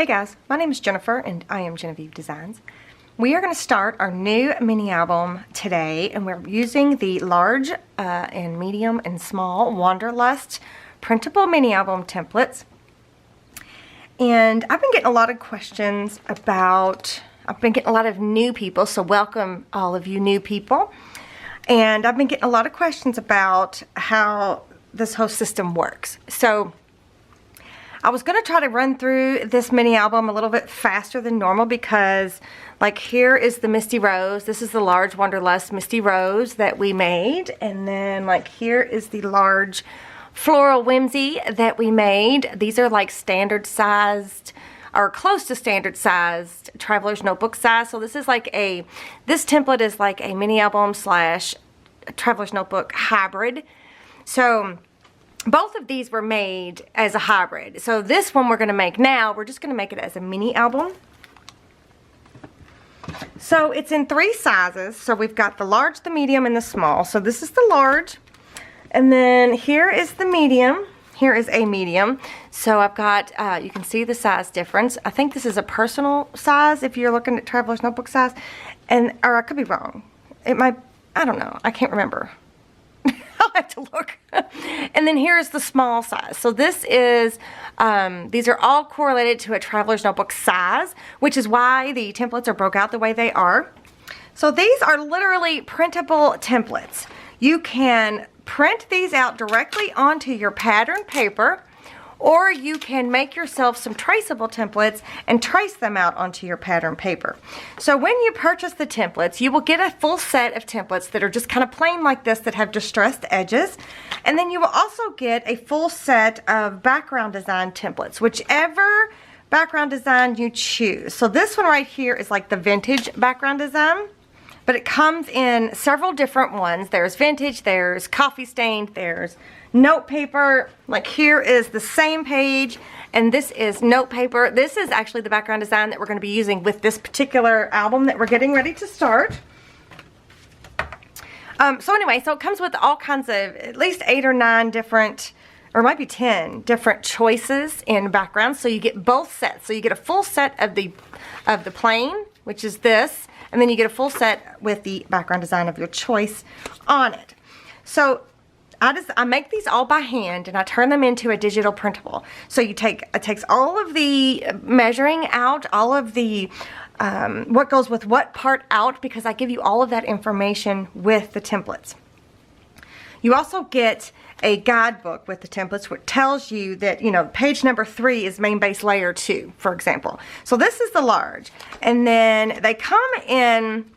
Hey guys, my name is Jennifer and I am Genevieve Designs. We are going to start our new mini album today, and we're using the large and medium and small Wanderlust printable mini album templates. And I've been getting a lot of questions about, I've been getting a lot of new people, so welcome all of you new people. And I've been getting a lot of questions about how this whole system works. So I was going to try to run through this mini album a little bit faster than normal because, like, here is the Misty Rose. This is the large Wanderlust Misty Rose that we made. And then, like, here is the large Floral Whimsy that we made. These are, like, standard sized, or close to standard sized Traveler's Notebook size. So this is like a, this template is like a mini album slash Traveler's Notebook hybrid. So both of these were made as a hybrid. So this one we're going to make now, we're just going to make it as a mini album. So it's in 3 sizes. So we've got the large, the medium, and the small. So this is the large. And then here is the medium. Here is a medium. So I've got, you can see the size difference. I think this is a personal size if you're looking at Traveler's Notebook size. And, or I could be wrong. It might, I don't know. I can't remember. I'll have to look. And then here's the small size. So this is, these are all correlated to a Traveler's Notebook size, which is why the templates are broke out the way they are. So these are literally printable templates. You can print these out directly onto your pattern paper, or you can make yourself some traceable templates and trace them out onto your pattern paper. So when you purchase the templates, you will get a full set of templates that are just kind of plain like this that have distressed edges. And then you will also get a full set of background design templates, whichever background design you choose. So this one right here is like the vintage background design, but it comes in several different ones. There's vintage, there's coffee stained, there's note paper. Like here is the same page, and this is note paper. This is actually the background design that we're going to be using with this particular album that we're getting ready to start. So anyway, so it comes with all kinds of, at least 8 or 9 different, or it might be 10 different choices in backgrounds. So you get both sets. So you get a full set of the plain, which is this, and then you get a full set with the background design of your choice on it. So I make these all by hand, and I turn them into a digital printable. So it takes all of the measuring out, all of the what goes with what part out, because I give you all of that information with the templates. You also get a guidebook with the templates, which tells you that, you know, page number 3 is main base layer 2, for example. So this is the large, and then they come in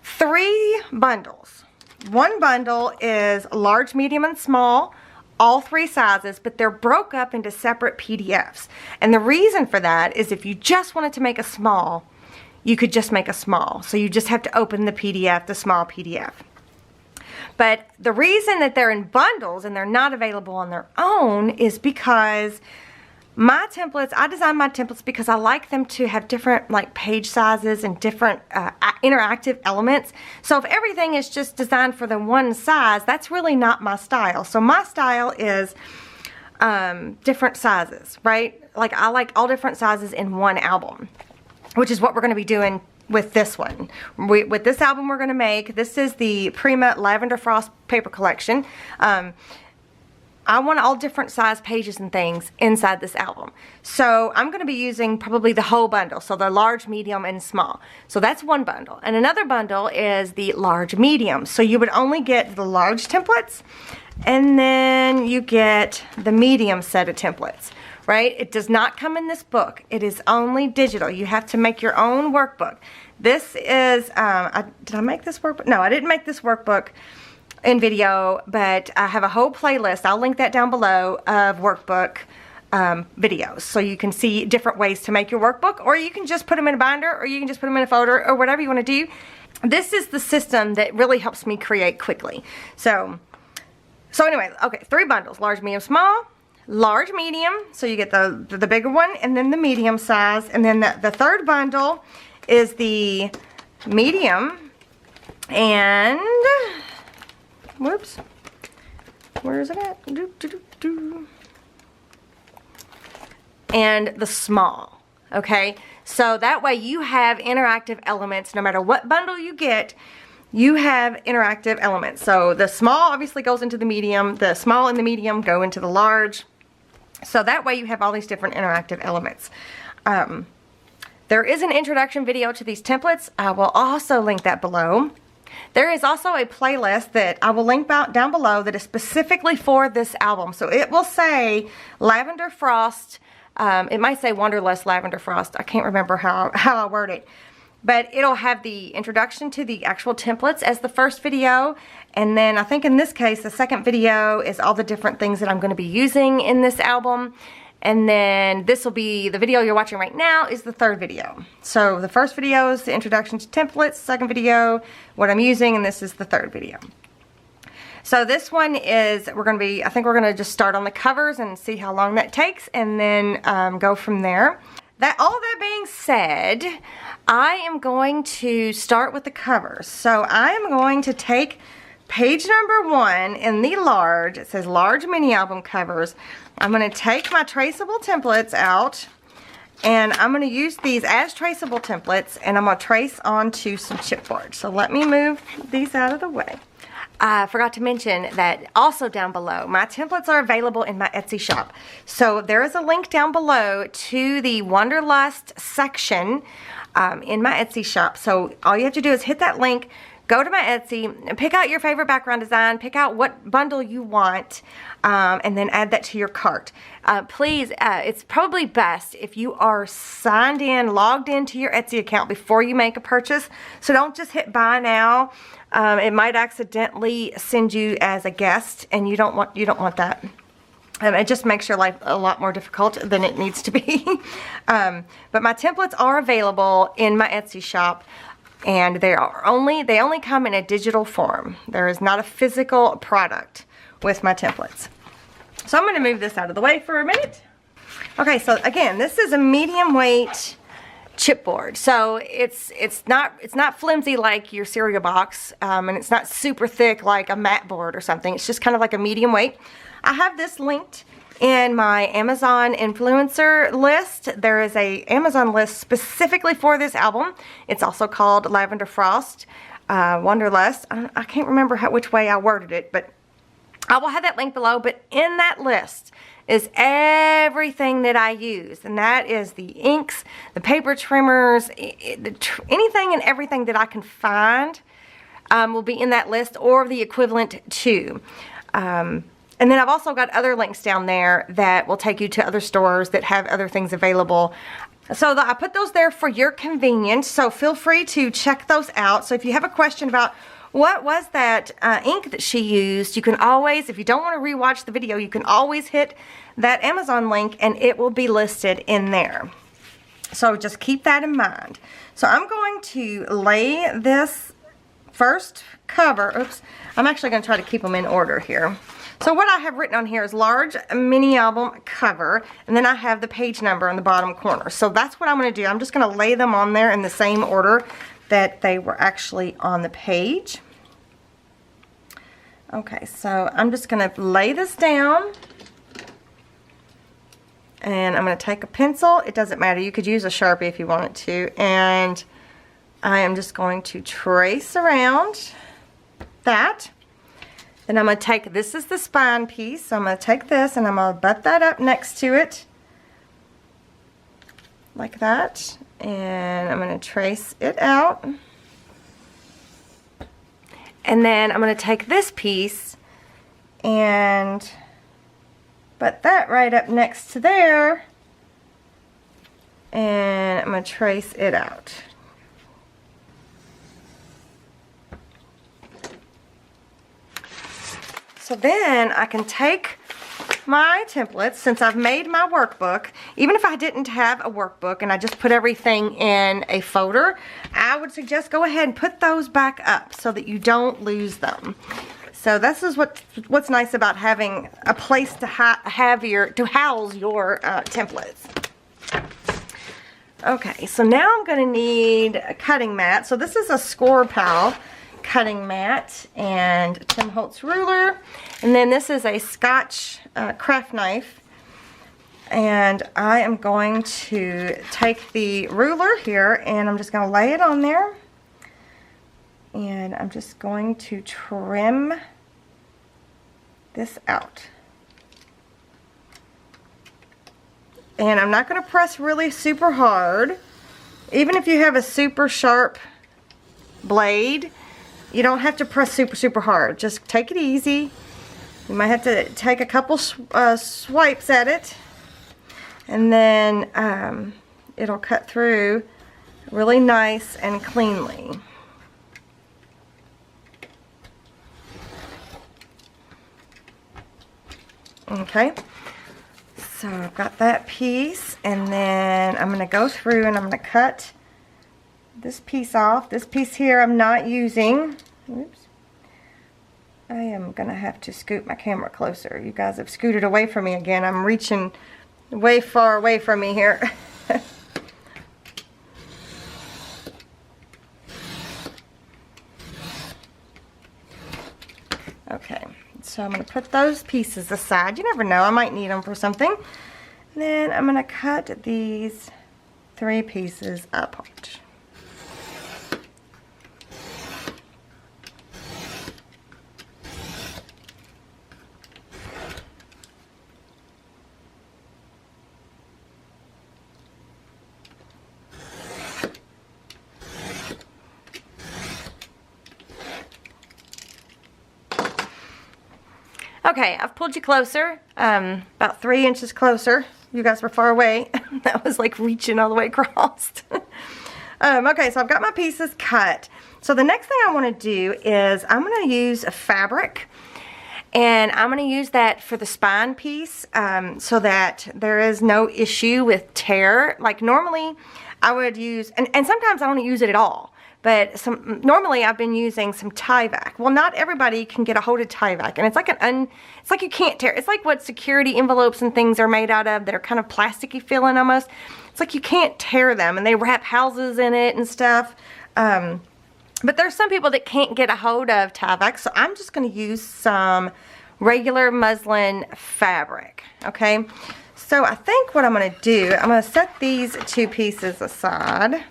3 bundles. One bundle is large, medium, and small, all 3 sizes, but they're broke up into separate PDFs. And the reason for that is if you just wanted to make a small, you could just make a small. So you just have to open the PDF, the small PDF. But the reason that they're in bundles and they're not available on their own is because my templates, I design my templates because I like them to have different, like, page sizes and different interactive elements. So if everything is just designed for the one size, that's really not my style. So my style is different sizes, right? Like, I like all different sizes in one album, which is what we're going to be doing with this one. With this album we're going to make, this is the Prima Lavender Frost paper collection. I want all different size pages and things inside this album. So I'm going to be using probably the whole bundle. So the large, medium, and small. So that's one bundle. And another bundle is the large medium. So you would only get the large templates, and then you get the medium set of templates, right? It does not come in this book. It is only digital. You have to make your own workbook. This is, did I make this workbook? No, I didn't make this workbook in video, but I have a whole playlist. I'll link that down below of workbook videos, so you can see different ways to make your workbook, or you can just put them in a binder, or you can just put them in a folder, or whatever you want to do. This is the system that really helps me create quickly. So anyway, okay, 3 bundles: large, medium, small. Large, medium, so you get the bigger one, and then the medium size, and then the third bundle is the medium, and whoops, where is it at? And the small. Okay, so that way you have interactive elements. No matter what bundle you get, you have interactive elements. So the small obviously goes into the medium, the small and the medium go into the large. So that way you have all these different interactive elements. There is an introduction video to these templates. I will also link that below. There is also a playlist that I will link down below that is specifically for this album. So it will say Lavender Frost. It might say Wanderlust Lavender Frost. I can't remember how I word it. But it'll have the introduction to the actual templates as the first video. And then I think in this case, the second video is all the different things that I'm going to be using in this album. And then this will be, the video you're watching right now is the third video. So the first video is the introduction to templates, second video, what I'm using, and this is the third video. So this one is, I think we're going to just start on the covers and see how long that takes, and then go from there. All that being said, I am going to start with the covers. So I am going to take page number 1 in the large, it says large mini album covers. I'm going to take my traceable templates out, and I'm going to use these as traceable templates, and I'm going to trace onto some chipboard. So let me move these out of the way. I forgot to mention that also down below, my templates are available in my Etsy shop. So there is a link down below to the Wanderlust section in my Etsy shop. So all you have to do is hit that link, go to my Etsy, pick out your favorite background design, pick out what bundle you want, and then add that to your cart. Please, it's probably best if you are signed in, logged into your Etsy account before you make a purchase. So don't just hit buy now. It might accidentally send you as a guest, and you don't want that. It just makes your life a lot more difficult than it needs to be. But my templates are available in my Etsy shop, and they only come in a digital form. There is not a physical product with my templates. So I'm going to move this out of the way for a minute. Okay, so again, this is a medium weight chipboard. So it's not flimsy like your cereal box, and it's not super thick like a mat board or something. It's just kind of like a medium weight. I have this linked in my Amazon influencer list. There is a Amazon list specifically for this album. It's also called Lavender Frost, Wanderlust. I can't remember which way I worded it, but I will have that link below. But in that list is everything that I use, and that is the inks, the paper trimmers, anything and everything that I can find will be in that list, or the equivalent to. And then I've also got other links down there that will take you to other stores that have other things available. So I put those there for your convenience, so feel free to check those out. So if you have a question about what was that ink that she used, you can always, if you don't want to rewatch the video, you can always hit that Amazon link and it will be listed in there. So just keep that in mind. So I'm going to lay this first cover. Oops, I'm actually going to try to keep them in order here. So what I have written on here is large mini album cover, and then I have the page number in the bottom corner. So that's what I'm going to do. I'm just going to lay them on there in the same order that they were actually on the page. Okay, so I'm just going to lay this down, and I'm going to take a pencil. It doesn't matter. You could use a Sharpie if you wanted to, and I am just going to trace around that. Then I'm going to take, this is the spine piece, so I'm going to take this and I'm going to butt that up next to it like that, and I'm going to trace it out. And then I'm going to take this piece and butt that right up next to there, and I'm going to trace it out. So then I can take my templates, since I've made my workbook. Even if I didn't have a workbook and I just put everything in a folder, I would suggest go ahead and put those back up so that you don't lose them. So this is what's nice about having a place to house your templates. Okay, so now I'm going to need a cutting mat. So this is a Score Pal cutting mat and Tim Holtz ruler, and then this is a Scotch craft knife. And I am going to take the ruler here and I'm just going to lay it on there. And I'm just going to trim this out. And I'm not going to press really super hard. Even if you have a super sharp blade, you don't have to press super hard. Just take it easy. You might have to take a couple swipes at it. And then it'll cut through really nice and cleanly. Okay, so I've got that piece, and then I'm going to go through and I'm going to cut this piece off. This piece here I'm not using. Oops. I am going to have to scoot my camera closer. You guys have scooted away from me again. I'm reaching way far away from me here. Okay. So I'm going to put those pieces aside. You never know, I might need them for something. And then I'm going to cut these 3 pieces apart. Okay, I've pulled you closer, about 3 inches closer. You guys were far away. That was like reaching all the way across. Okay, so I've got my pieces cut. So the next thing I want to do is I'm going to use a fabric, and I'm going to use that for the spine piece so that there is no issue with tear. Like normally I would use, and sometimes I don't use it at all. But normally I've been using some tyvek. Well, not everybody can get a hold of tyvek, and it's like it's like you can't tear. It's like what security envelopes and things are made out of that are kind of plasticky feeling almost. It's like you can't tear them, and they wrap houses in it and stuff. But there's some people that can't get a hold of tyvek, so I'm just going to use some regular muslin fabric. Okay, so I think what I'm going to do, I'm going to set these 2 pieces aside.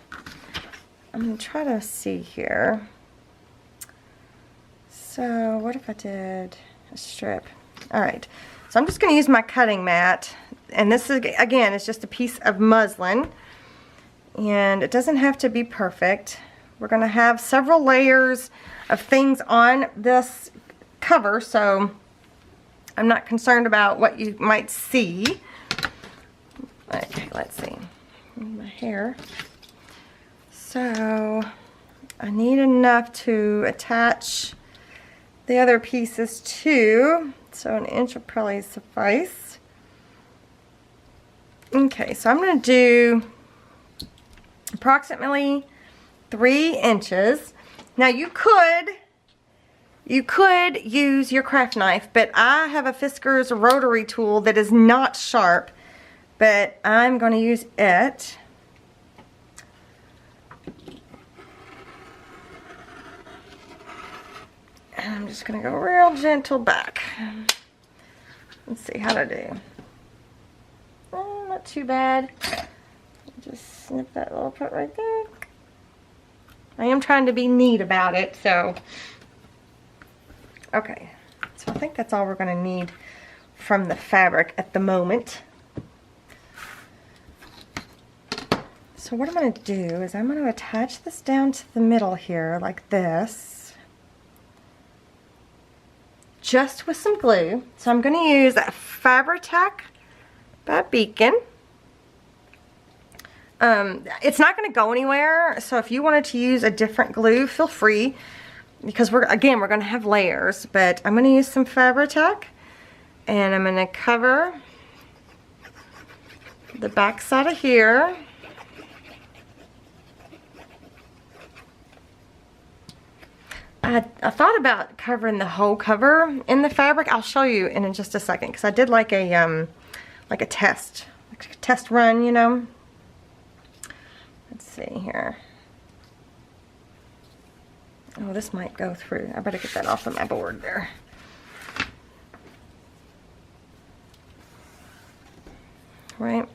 I'm going to try to see here. So what if I did a strip? Alright, so I'm just going to use my cutting mat, and this is, again, it's just a piece of muslin, and it doesn't have to be perfect. We're going to have several layers of things on this cover, so I'm not concerned about what you might see. Okay, let's see. My hair. So I need enough to attach the other pieces to, so 1 inch will probably suffice. Okay, so I'm going to do approximately 3 inches. Now you could use your craft knife, but I have a Fisker's rotary tool that is not sharp, but I'm going to use it. And I'm just going to go real gentle back. Let's see how to do. Oh, not too bad. Just snip that little part right there. I am trying to be neat about it, so. Okay, so I think that's all we're going to need from the fabric at the moment. So what I'm going to do is I'm going to attach this down to the middle here like this. Just with some glue. So I'm going to use that Fabri-Tac by Beacon. It's not going to go anywhere, so if you wanted to use a different glue, feel free, because we're going to have layers. But I'm going to use some Fabri-Tac, and I'm going to cover the back side of here. I thought about covering the whole cover in the fabric. I'll show you in just a second, because I did like a test run, you know. Let's see here. Oh, this might go through. I better get that off of my board there. right?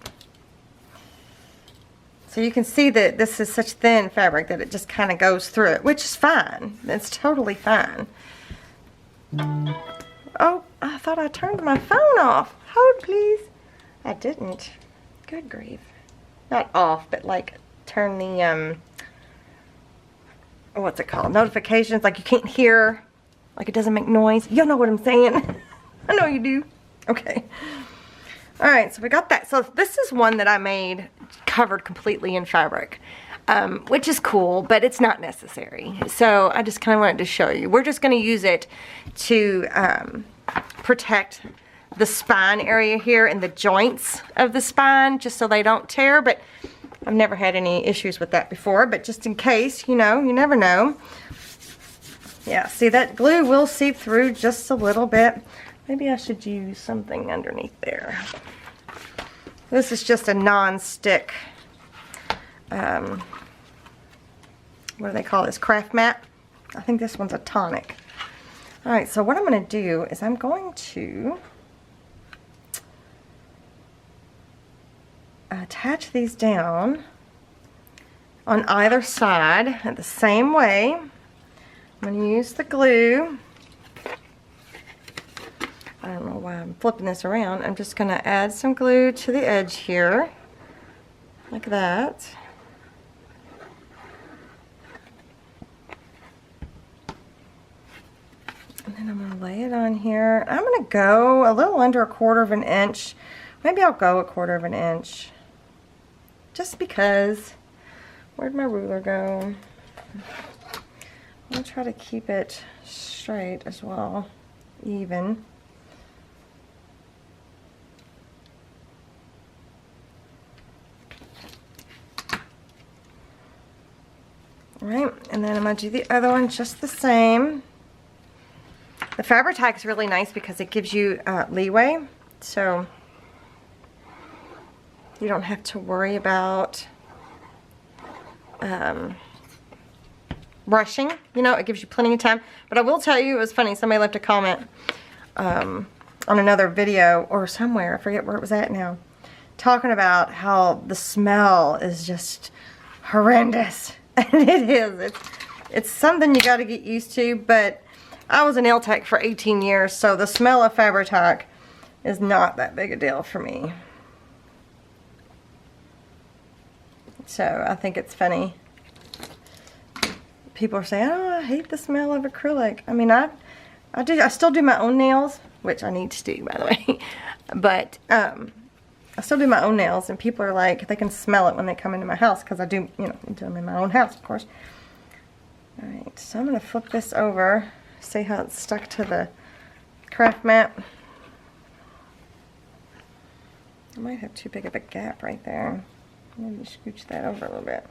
So you can see that this is such thin fabric that it just kind of goes through it, which is fine. It's totally fine. Oh, I thought I turned my phone off. Hold, please. I didn't. Good grief. Not off, but like turn the, what's it called? Notifications, like you can't hear, like it doesn't make noise. You know what I'm saying. I know you do. Okay. All right, so we got that. So this is one that I made covered completely in fabric, which is cool, but it's not necessary. So I just kind of wanted to show you. We're just going to use it to protect the spine area here and the joints of the spine, just so they don't tear. But I've never had any issues with that before, but just in case, you know, you never know. Yeah, see, that glue will seep through just a little bit. Maybe I should use something underneath there. This is just a non-stick, what do they call this, craft mat? I think this one's a tonic. All right, so what I'm going to do is I'm going to attach these down on either side the same way. I'm going to use the glue. I don't know why I'm flipping this around. I'm just going to add some glue to the edge here, like that. And then I'm going to lay it on here. I'm going to go a little under 1/4 of an inch. Maybe I'll go 1/4 of an inch. Just because. Where'd my ruler go? I'm going to try to keep it straight as well, even. Right, and then I'm going to do the other one just the same. The Fabri-Tac is really nice because it gives you leeway, so you don't have to worry about rushing. You know, it gives you plenty of time. But I will tell you, it was funny, somebody left a comment on another video or somewhere, I forget where it was at now, talking about how the smell is just horrendous. And it is. It's something you got to get used to, but I was a nail tech for 18 years, so the smell of Fabri-Tac is not that big a deal for me. So I think it's funny. People are saying, oh, I hate the smell of acrylic. I mean, I still do my own nails, which I need to do, by the way. But I still do my own nails, and people are like, they can smell it when they come into my house, because I do, you know, do them in my own house, of course. All right, so I'm going to flip this over, see how it's stuck to the craft mat. I might have too big of a gap right there. Maybe scooch that over a little bit.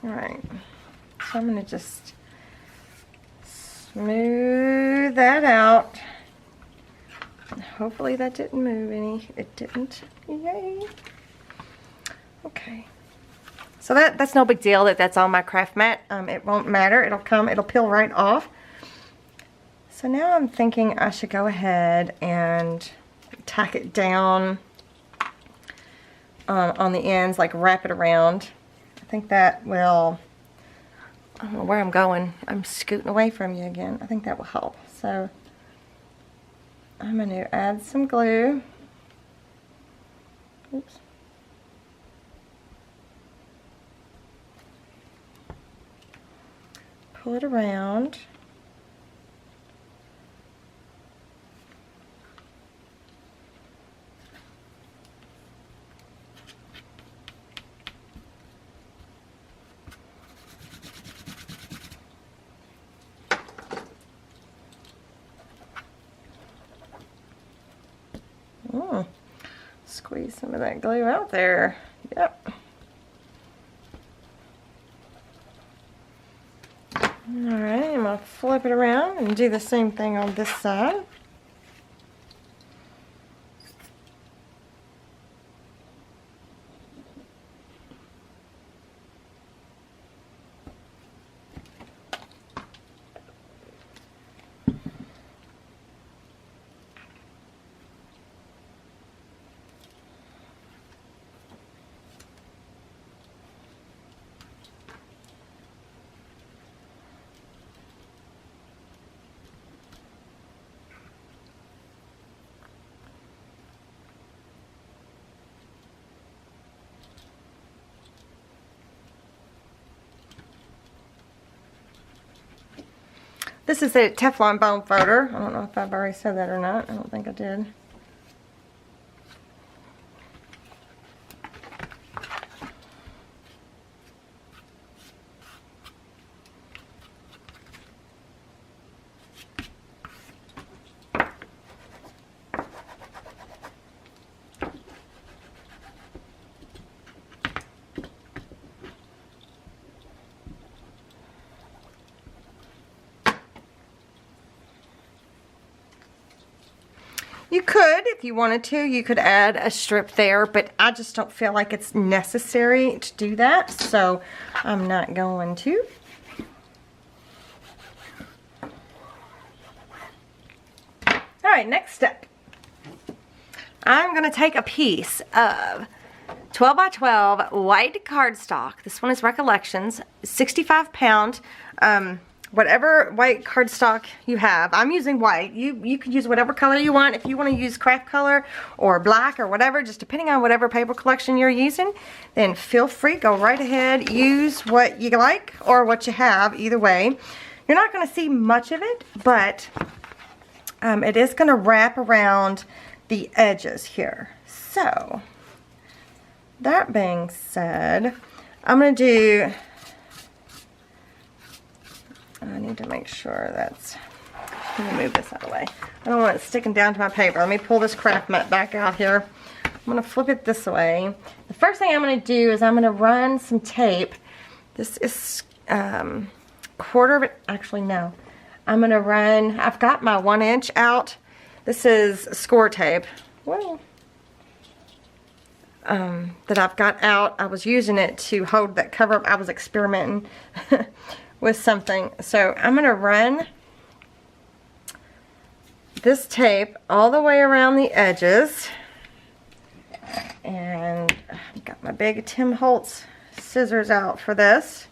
All right, so I'm going to just smooth that out. Hopefully that didn't move any. It didn't. Yay. Okay. So that's no big deal that's on my craft mat. It won't matter. It'll peel right off. So now I'm thinking I should go ahead and tack it down on the ends, like wrap it around. I think that will, I don't know where I'm going. I'm scooting away from you again. I think that will help. So I'm going to add some glue. Oops. Pull it around. Squeeze some of that glue out there. Yep. Alright, I'm going to flip it around and do the same thing on this side. This is a Teflon bone folder. I don't know if I've already said that or not. I don't think I did. You could, if you wanted to, you could add a strip there, but I just don't feel like it's necessary to do that, so I'm not going to. All right, next step. I'm going to take a piece of 12 by 12 white cardstock. This one is Recollections, 65 pound. Whatever white cardstock you have. I'm using white. You could use whatever color you want. If you want to use craft color or black or whatever, just depending on whatever paper collection you're using, then feel free, go right ahead, use what you like or what you have, either way. You're not going to see much of it, but it is going to wrap around the edges here. So, that being said, I'm going to do... I need to make sure that's, let me move this out of the way. I don't want it sticking down to my paper. Let me pull this craft mat back out here. I'm going to flip it this way. The first thing I'm going to do is I'm going to run some tape. This is quarter of it, actually no. I'm going to run, I've got my 1 inch out. This is score tape. Well, that I've got out. I was using it to hold that cover up. I was experimenting with something. So I'm going to run this tape all the way around the edges. And I've got my big Tim Holtz scissors out for this.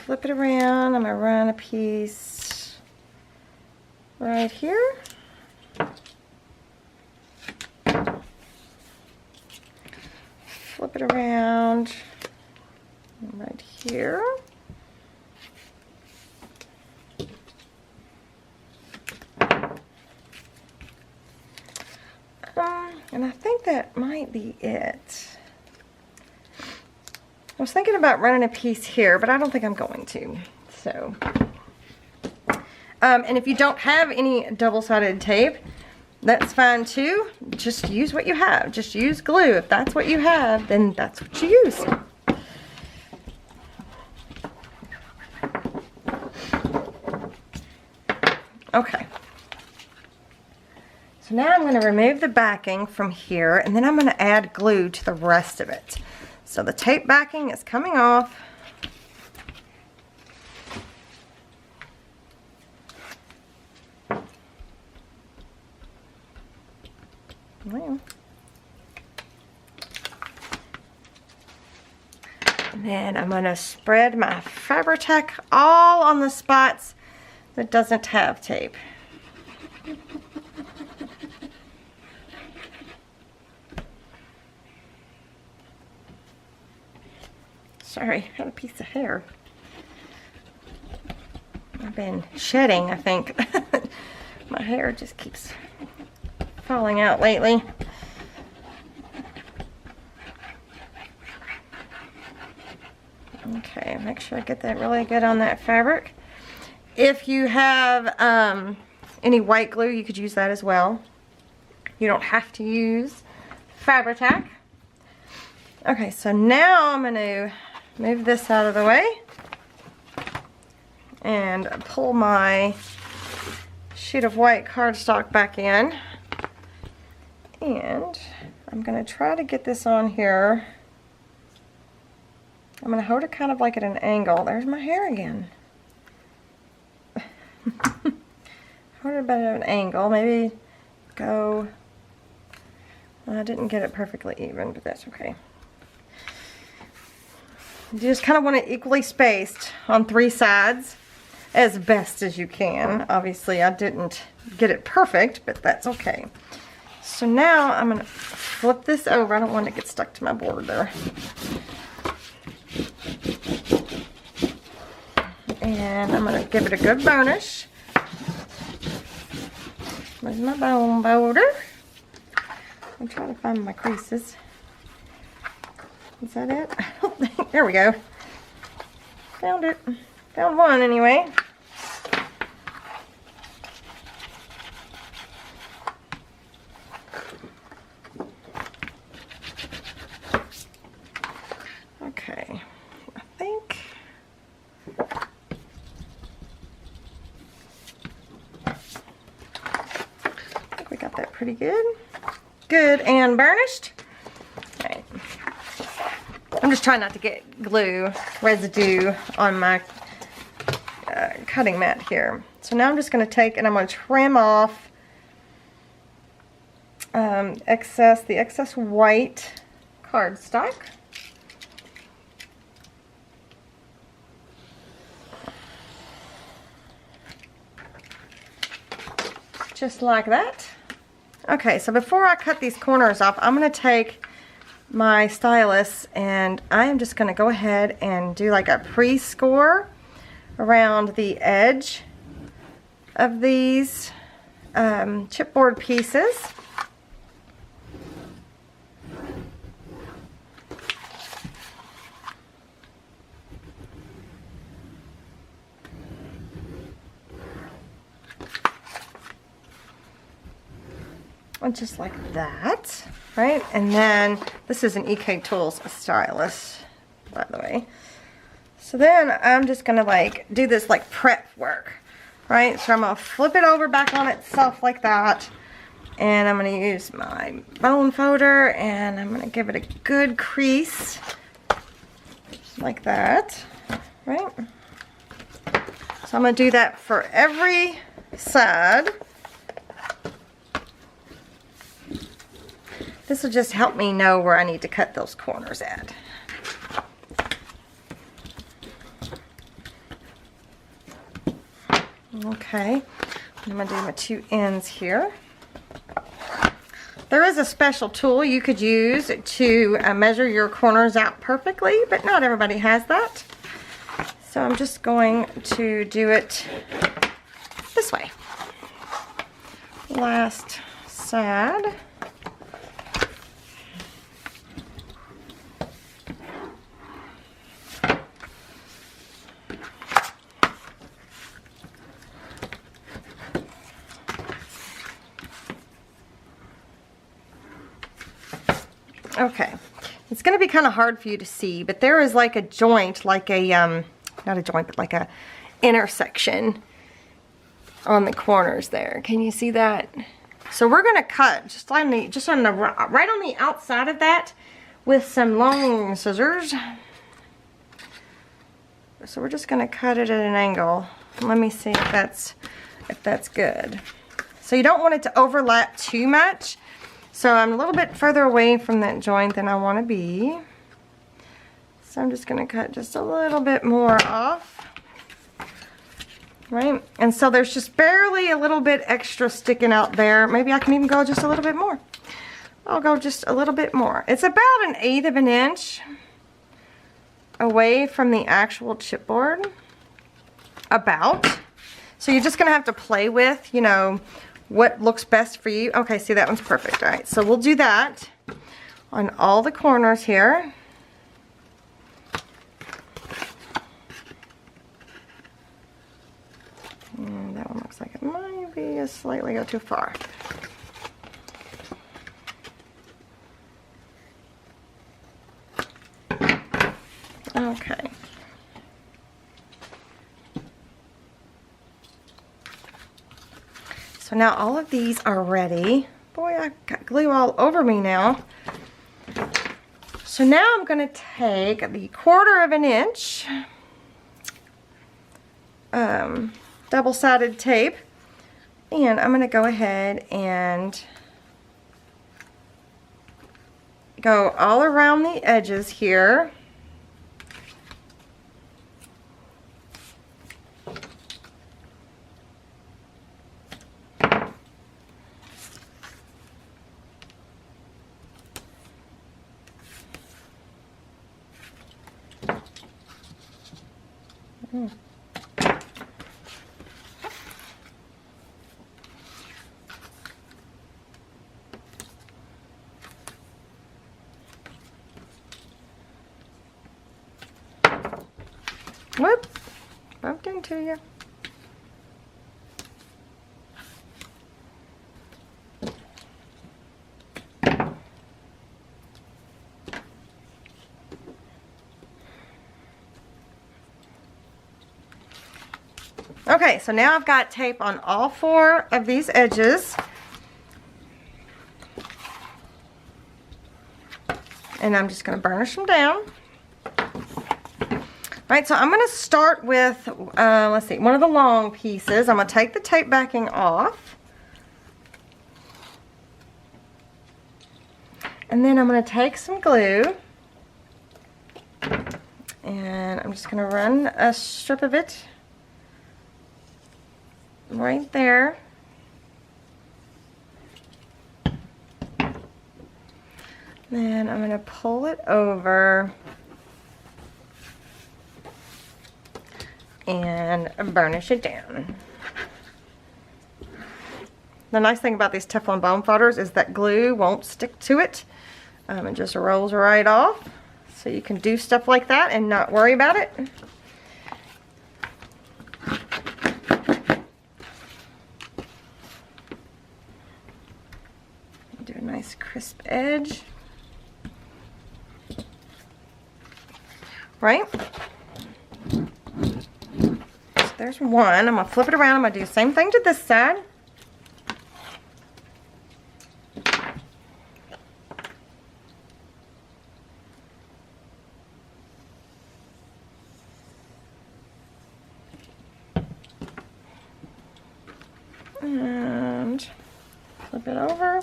Flip it around. I'm going to run a piece right here. Flip it around right here. And I think that might be it. I was thinking about running a piece here, but I don't think I'm going to. So, and if you don't have any double-sided tape, that's fine too. Just use what you have. Just use glue. If that's what you have, then that's what you use. Okay. So now I'm going to remove the backing from here, and then I'm going to add glue to the rest of it. So the tape backing is coming off. Well. And then I'm going to spread my Fabri-Tac all on the spots that doesn't have tape. Sorry, I had a piece of hair. I've been shedding, I think. My hair just keeps falling out lately. Okay, make sure I get that really good on that fabric. If you have any white glue, you could use that as well. You don't have to use Fabri-Tac. Okay, so now I'm going to move this out of the way and pull my sheet of white cardstock back in. And I'm going to try to get this on here. I'm going to hold it kind of like at an angle. There's my hair again. Hold it about at an angle. Maybe go... I didn't get it perfectly even, but that's okay. You just kind of want it equally spaced on 3 sides as best as you can. Obviously, I didn't get it perfect, but that's okay. So now I'm going to flip this over. I don't want it to get stuck to my board there. And I'm going to give it a good burnish. Where's my bone boulder? I'm trying to find my creases. Is that it? I don't think. There we go. Found it. Found one anyway. Okay. I think we got that pretty good. Good and burnished. Okay. I'm just trying not to get glue residue on my cutting mat here. So now I'm just going to take and I'm going to trim off the excess white cardstock. Just like that. Okay, so before I cut these corners off, I'm going to take my stylus and I am just going to go ahead and do like a pre-score around the edge of these chipboard pieces. Just like that, right? And then this is an EK Tools stylus, by the way. So then I'm just gonna like do this like prep work, right? So I'm gonna flip it over back on itself like that, and I'm gonna use my bone folder and I'm gonna give it a good crease like that, right? So I'm gonna do that for every side. This will just help me know where I need to cut those corners at. Okay, I'm going to do my 2 ends here. There is a special tool you could use to measure your corners out perfectly, but not everybody has that. So I'm just going to do it this way. Last side. Okay, it's going to be kind of hard for you to see, but there is like a joint, like a, not a joint, but like a intersection on the corners there. Can you see that? So we're going to cut just on the, right on the outside of that with some long scissors. So we're just going to cut it at an angle. Let me see if that's good. So you don't want it to overlap too much. So I'm a little bit further away from that joint than I want to be. So I'm just going to cut just a little bit more off. Right? And so there's just barely a little bit extra sticking out there. Maybe I can even go just a little bit more. I'll go just a little bit more. It's about 1/8 of an inch away from the actual chipboard. About. So you're just going to have to play with, you know, what looks best for you. Okay, see, that one's perfect. All right, so we'll do that on all the corners here. And that one looks like it might be a slightly go too far. Okay. So now all of these are ready. Boy, I got glue all over me now. So now I'm going to take the 1/4 of an inch double-sided tape, and I'm going to go ahead and go all around the edges here. Whoop, bumped into you. Okay, so now I've got tape on all 4 of these edges. And I'm just going to burnish them down. Right, so I'm going to start with, let's see, one of the long pieces. I'm going to take the tape backing off. And then I'm going to take some glue. And I'm just going to run a strip of it right there. Then I'm going to pull it over and burnish it down. The nice thing about these Teflon bone folders is that glue won't stick to it. It just rolls right off. So you can do stuff like that and not worry about it. Do a nice crisp edge. Right? So there's one. I'm going to flip it around. I'm going to do the same thing to this side. And flip it over,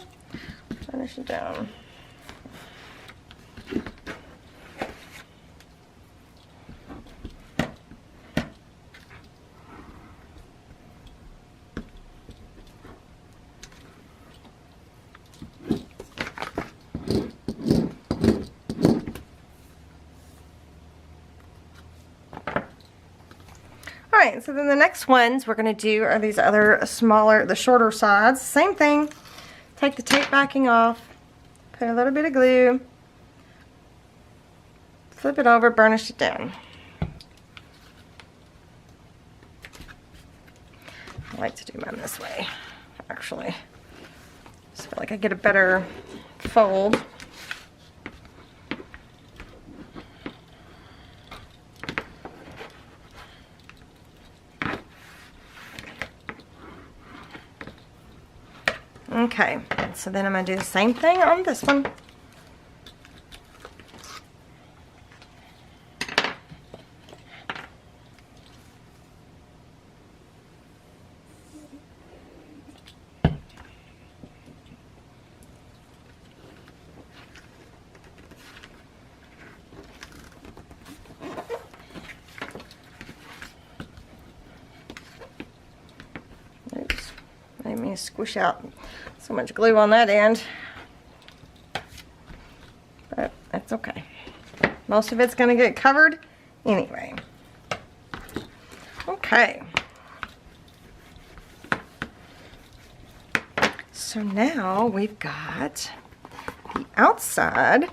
finish it down. Alright, so then the next ones we're going to do are these other smaller, the shorter sides. Same thing. Take the tape backing off, put a little bit of glue, flip it over, burnish it down. I like to do mine this way, actually. Just feel like I get a better fold. Okay, so then I'm going to do the same thing on this one. Oops, I didn't mean to squish out so much glue on that end, but that's okay. Most of it's going to get covered anyway. Okay. So now we've got the outside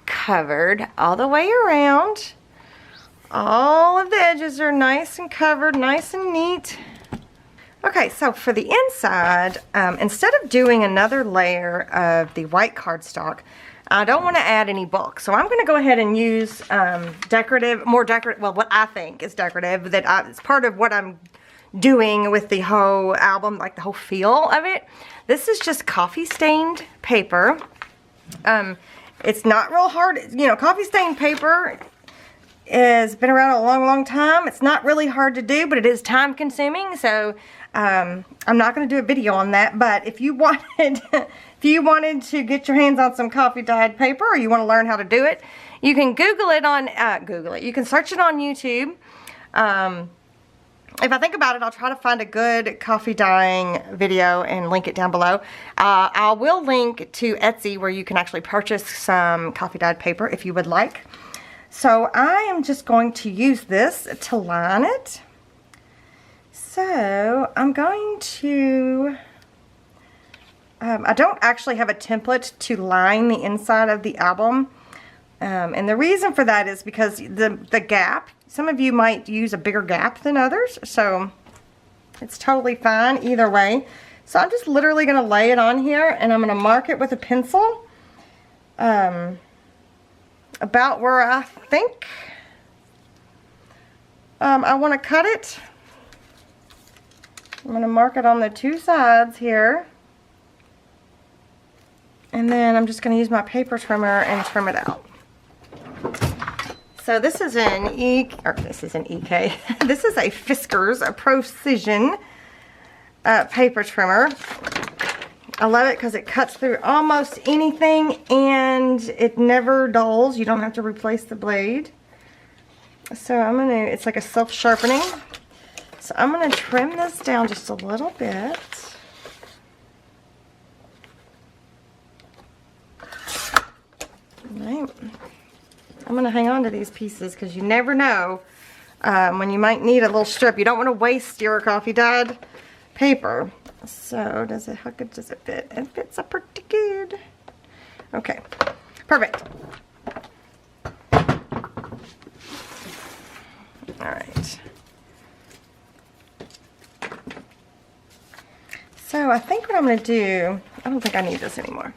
covered all the way around. All of the edges are nice and covered, nice and neat. Okay, so for the inside, instead of doing another layer of the white cardstock, I don't want to add any bulk. So I'm going to go ahead and use more decorative, well, what I think is decorative, it's part of what I'm doing with the whole album, like the whole feel of it. This is just coffee stained paper. It's not real hard, you know, coffee stained paper has been around a long, long time. It's not really hard to do, but it is time consuming. So I'm not going to do a video on that. But if you wanted, if you wanted to get your hands on some coffee dyed paper, or you want to learn how to do it, you can Google it on You can search it on YouTube. If I think about it, I'll try to find a good coffee dyeing video and link it down below. I will link to Etsy where you can actually purchase some coffee dyed paper if you would like. So I am just going to use this to line it. So I'm going to, I don't actually have a template to line the inside of the album. And the reason for that is because the gap Some of you might use a bigger gap than others, so it's totally fine either way. So I'm just literally going to lay it on here, and I'm going to mark it with a pencil about where I think I want to cut it. I'm going to mark it on the two sides here. And then I'm just going to use my paper trimmer and trim it out. So this is an this is an EK. This is a Fiskars, a Precision paper trimmer. I love it because it cuts through almost anything and it never dulls. You don't have to replace the blade. So it's like a self-sharpening. So I'm going to trim this down just a little bit. Right. I'm going to hang on to these pieces because you never know when you might need a little strip. You don't want to waste your coffee dyed paper. So how good does it fit? It fits up pretty good. Okay, perfect. All right. So I think what I'm going to do, I don't think I need this anymore.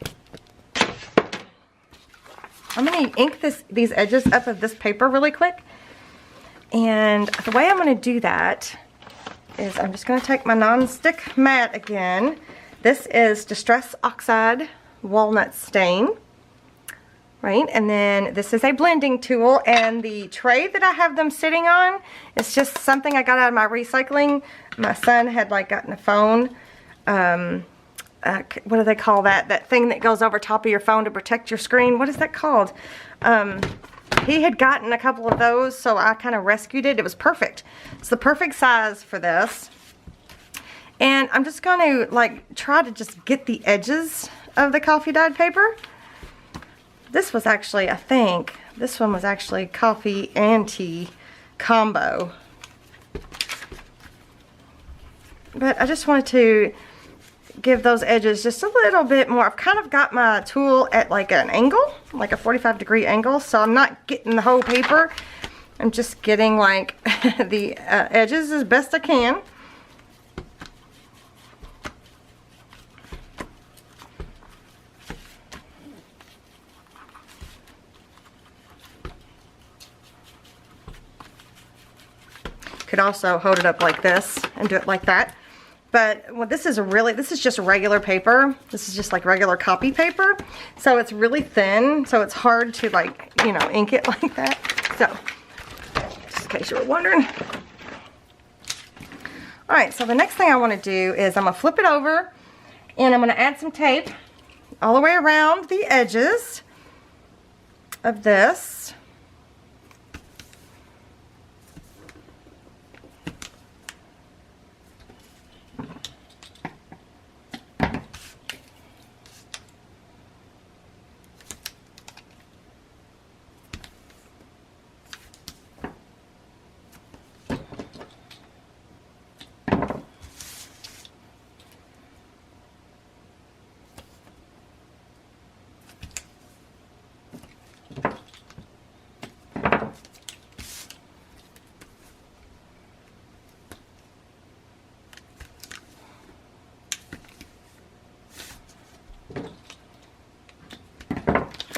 I'm going to ink these edges up of this paper really quick. And the way I'm going to do that is I'm just going to take my non-stick mat again. This is Distress Oxide Walnut Stain. Right, and then this is a blending tool, and the tray that I have them sitting on is just something I got out of my recycling. My son had like gotten a phone. What do they call that? That thing that goes over top of your phone to protect your screen. What is that called? He had gotten a couple of those, so I kind of rescued it. It was perfect. It's the perfect size for this. And I'm just going to like try to just get the edges of the coffee dyed paper. This was actually, I think, this one was actually coffee and tea combo. But I just wanted to give those edges just a little bit more. I've kind of got my tool at like an angle, like a 45-degree angle, so I'm not getting the whole paper. I'm just getting like the edges as best I can. Could also hold it up like this and do it like that. But well, this is just regular paper. This is just like regular copy paper. So it's really thin, so it's hard to like, you know, ink it like that. So, just in case you were wondering. All right, so the next thing I want to do is I'm gonna flip it over and I'm gonna add some tape all the way around the edges of this.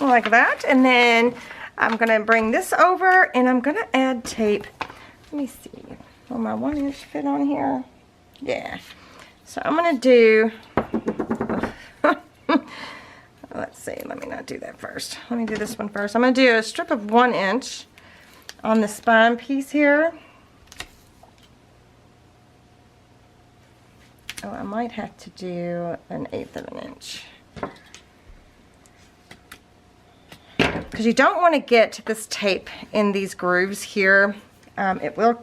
Like that, and then I'm gonna bring this over and I'm gonna add tape. Let me see, will my 1-inch fit on here? Yeah, so I'm gonna do let's see, let me not do that first. Let me do this one first. I'm gonna do a strip of 1 inch on the spine piece here. Oh, I might have to do 1/8 of an inch. Because you don't want to get this tape in these grooves here. It will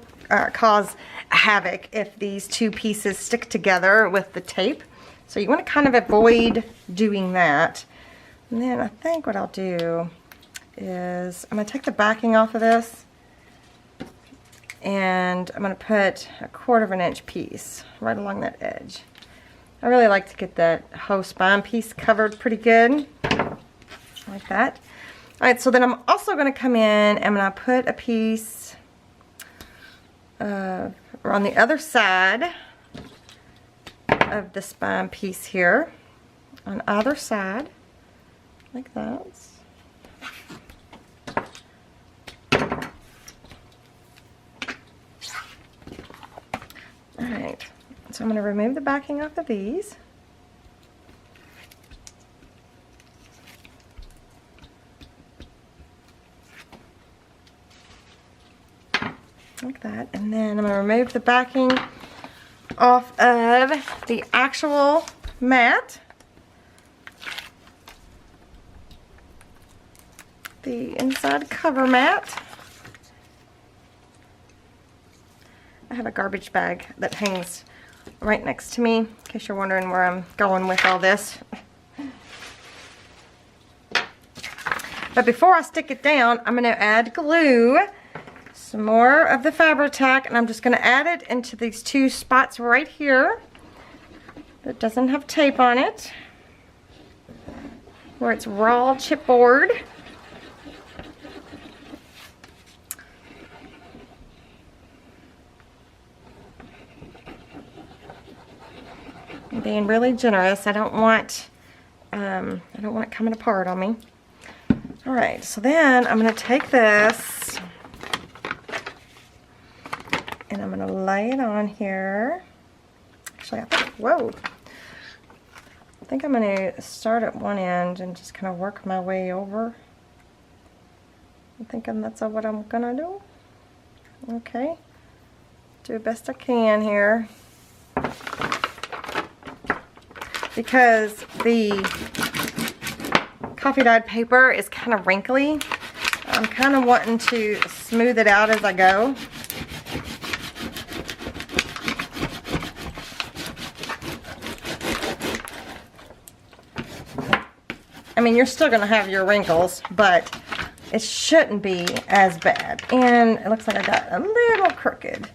cause havoc if these two pieces stick together with the tape. So you want to kind of avoid doing that. And then I think what I'll do is I'm going to take the backing off of this and I'm going to put a 1/4 of an inch piece right along that edge. I really like to get that whole spine piece covered pretty good, like that. Alright, so then I'm also going to come in and I'm going to put a piece or on the other side of the spine piece here, on either side, like that. Alright, so I'm going to remove the backing off of these. Like that, and then I'm going to remove the backing off of the actual mat, the inside cover mat. I have a garbage bag that hangs right next to me, in case you're wondering where I'm going with all this. But before I stick it down, I'm going to add glue. Some more of the Fabri-Tac, and I'm just going to add it into these two spots right here that doesn't have tape on it, where it's raw chipboard. I'm being really generous. I don't want it coming apart on me. All right, so then I'm going to take this and I'm going to lay it on here. Actually, whoa. I think I'm going to start at one end and just kind of work my way over. I'm thinking that's what I'm going to do. Okay. Do the best I can here. Because the coffee dyed paper is kind of wrinkly, I'm kind of wanting to smooth it out as I go. I mean, you're still going to have your wrinkles, but it shouldn't be as bad. And it looks like I got a little crooked,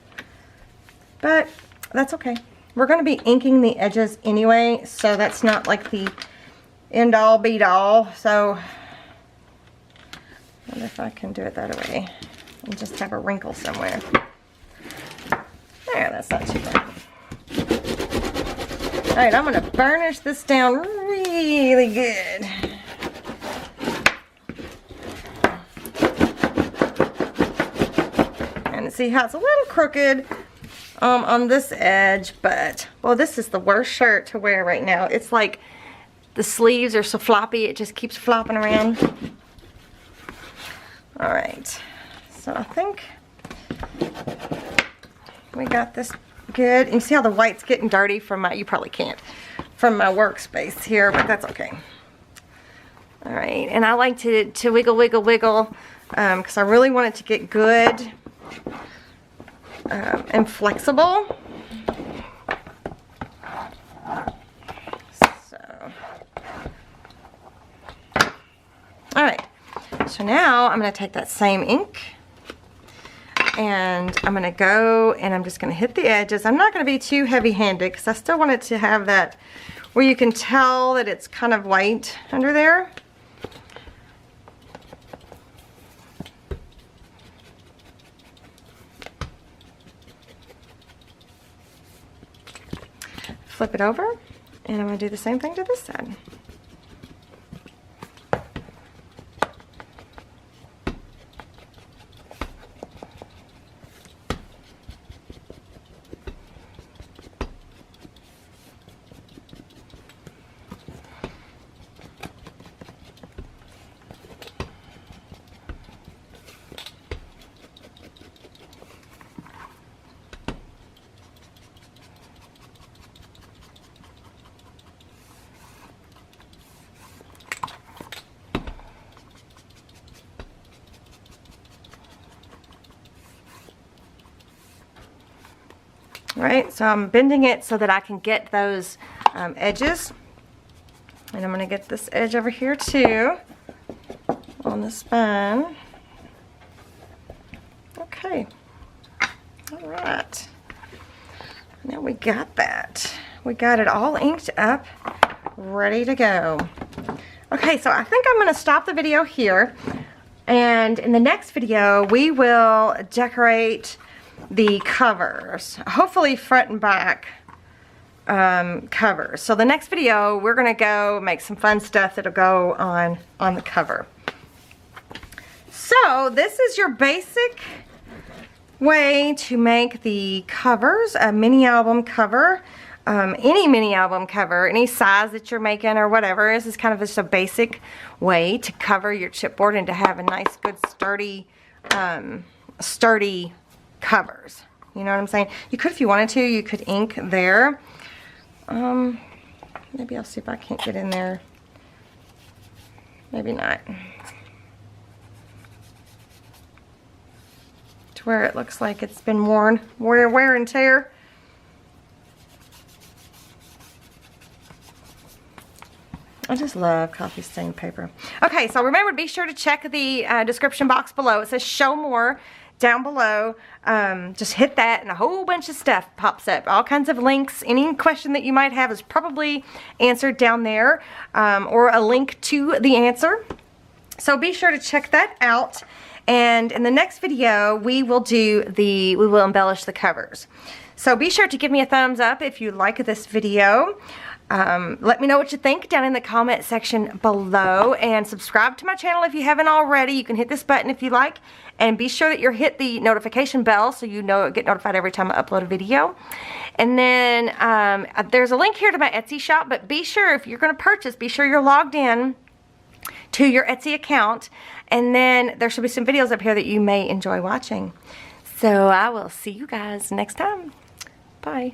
but that's okay. We're going to be inking the edges anyway, so that's not like the end all be all. So I wonder if I can do it that way and just have a wrinkle somewhere. There, that's not too bad. Alright, I'm going to burnish this down really good. And see how it's a little crooked on this edge, but well, this is the worst shirt to wear right now. It's like the sleeves are so floppy, it just keeps flopping around. All right, so I think we got this good. And you see how the white's getting dirty from my, you probably can't, from my workspace here, but that's okay. All right, and I like to wiggle, wiggle, wiggle, because I really want it to get good and flexible. So, all right. So now I'm going to take that same ink and I'm going to go and I'm just going to hit the edges. I'm not going to be too heavy-handed because I still want it to have that where you can tell that it's kind of white under there. Flip it over, and I'm going to do the same thing to this side. Right, so I'm bending it so that I can get those edges. And I'm going to get this edge over here too on the spine. Okay, all right. Now we got that. We got it all inked up, ready to go. Okay, so I think I'm going to stop the video here. And in the next video, we will decorate the covers, hopefully front and back covers. So the next video, we're gonna go make some fun stuff that'll go on the cover. So this is your basic way to make the covers, a mini album cover. Any mini album cover, any size that you're making or whatever. This is kind of just a basic way to cover your chipboard and to have a nice, good, sturdy covers. You know what I'm saying? You could, if you wanted to, you could ink there. Maybe I'll see if I can't get in there. Maybe not. To where it looks like it's been worn, wear and tear. I just love coffee stained paper. Okay, so remember, be sure to check the description box below. It says show more down below. Just hit that and a whole bunch of stuff pops up. All kinds of links. Any question that you might have is probably answered down there, or a link to the answer. So be sure to check that out. And in the next video, we will embellish the covers. So be sure to give me a thumbs up if you like this video. Let me know what you think down in the comment section below, and subscribe to my channel if you haven't already. You can hit this button if you like, and be sure that you hit the notification bell so you get notified every time I upload a video. And then there's a link here to my Etsy shop, but be sure, if you're going to purchase, be sure you're logged in to your Etsy account, and then there should be some videos up here that you may enjoy watching. So I will see you guys next time. Bye.